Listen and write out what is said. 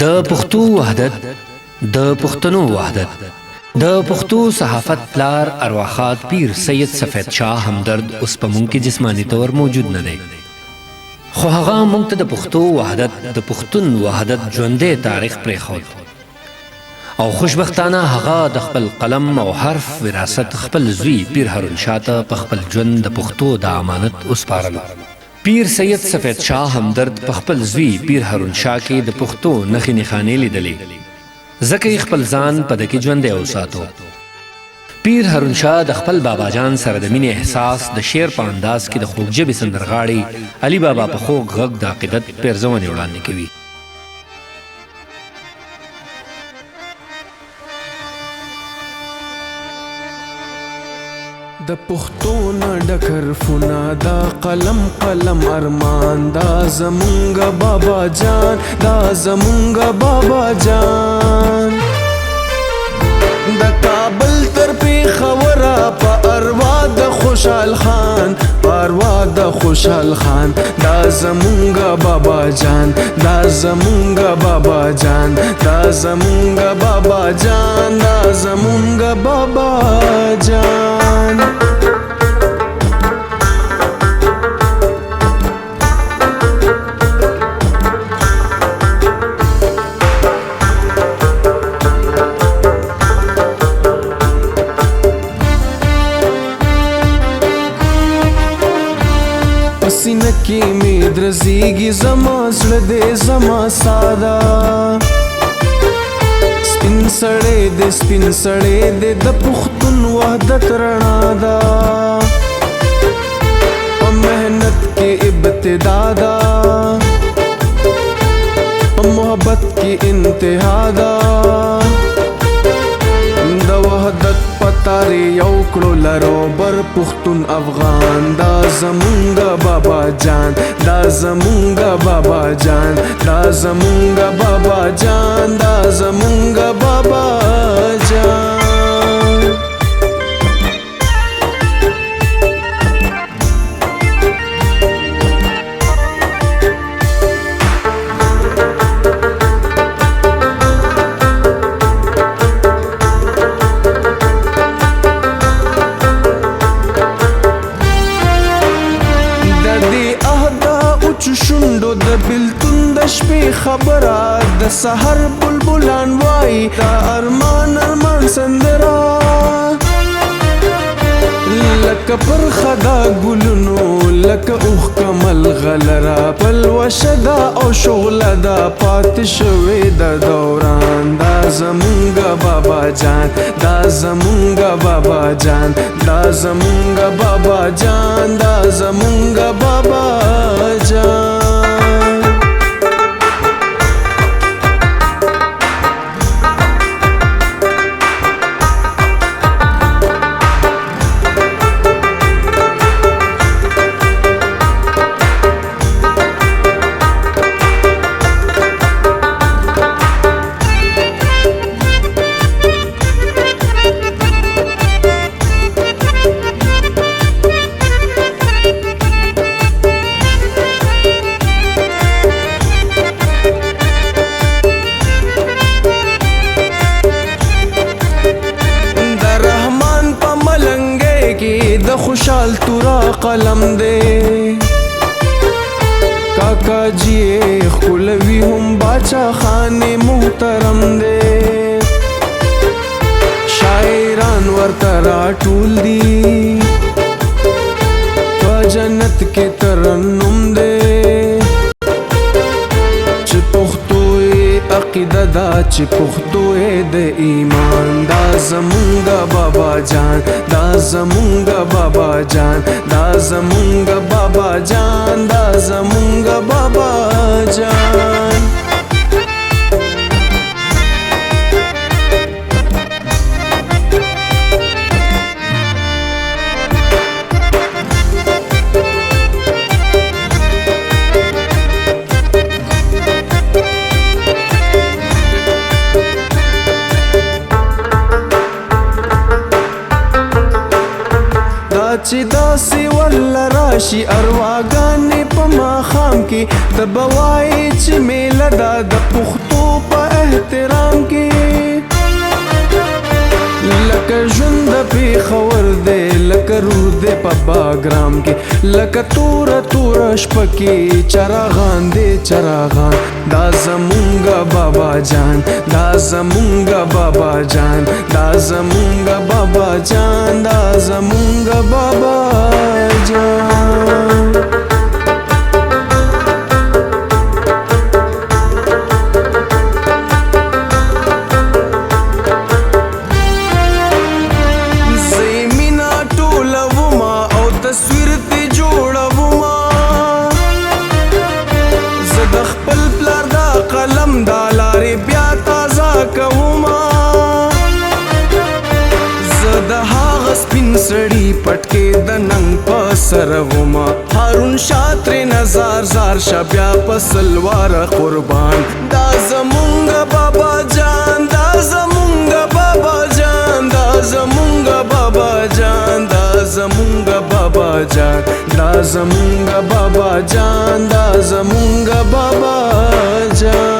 د پښتو وحدت، د پښتنو وحدت. د پښتو صحافت پلار ارواخات پیر سید سفید شاه همدرد اوس په مونږ کې جسمانی طور موجود نه دی، خو هغه مونږ ته د پښتو وحدت، د پښتون وحدت ژوندی تاریخ پرېښود او خوشبختانه هغه د خپل قلم او حرف وراثت خپل زوی پیر هارون شاه ته په خپل ژوند د پښتو د امانت وسپارلو. پیر سید سفید شاه همدرد په خپل زوی پیر هارون شاه کې د پښتو نښې نښانې لیدلې، ځکه یې خپل ځان په ده کې ژوندی وساتو. پیر هارون شاه د خپل بابا جان سره د مینې احساس د شعر په انداز کې د خوږ ژبې سندرغاړي علي بابا په خوږ غږ د عقیدت پیرزونې وړاندې کوي. د پښتو نه ډکر فنا دا قلم قلم ارمان دا زمونږ بابا جان، دا زمونږ بابا جان. د کابل تر پیښوره په اروا د خوشحال خان، په اروا د خوشحال خان، دا زمونږ بابا جان، دا زمونږ بابا جان، دا زمونږ بابا جان، دا زمونږ بابا جان. پسینه کې می درزیږي زما زړه دې زما ساده، سپین سړی دې سپین سړی دې د پښتون وحدت رڼا ده، په محنت کې ابتدا ده، په محبت کې انتها ده، د وحدت پتاري یو کړو لرو بر پښتون افغان، دا زمونږ بابا جان، دا زمونږ بابا جان، دا زمونږ بابا جان، دا زمونږ بابا جان. شوندو د بلتون د شپې خبره، د سحر بلبلان وای دا ارمان ارمان سندره، لکه پر خدا ګلونو لکه اوښ کمل غلره، پلوشه دا او شغله دا پاتې شوې د دوران، دا زمونږ بابا جان، دا زمونږ بابا جان، دا زمونږ بابا جان، دا زمونږ بابا جان. د خوشحال تورا قلم دے کاکا جی خلوی هم باچا خان محترم دے، شاعران ورترا ټول دی په جنت کې ترنم دے، چې پښتو عقیده دا چې پښتو د ایمان، دا زمونږ بابا جان، دا زمونږ بابا جان، دا زمونږ بابا جان، دا زمونږ بابا جان. چې داسې ول راشي ارواګانې په ماښام کې د بوای چې میله دا د پښتو روح دے په باګرام کې لکه تور تور شپه کې چراغان دے چراغان دا زمونږ بابا جان دا زمونږ بابا جان دا زمونږ بابا جان دا زمونږ بابا جان سړی پټکې د ننګ په سر وما هارون شاطر نظر زار شبیا په سلوار قربان دا زمونږ بابا جان دا زمونږ بابا جان دا زمونږ بابا جان دا زمونږ بابا جان دا زمونږ بابا جان دا زمونږ بابا جان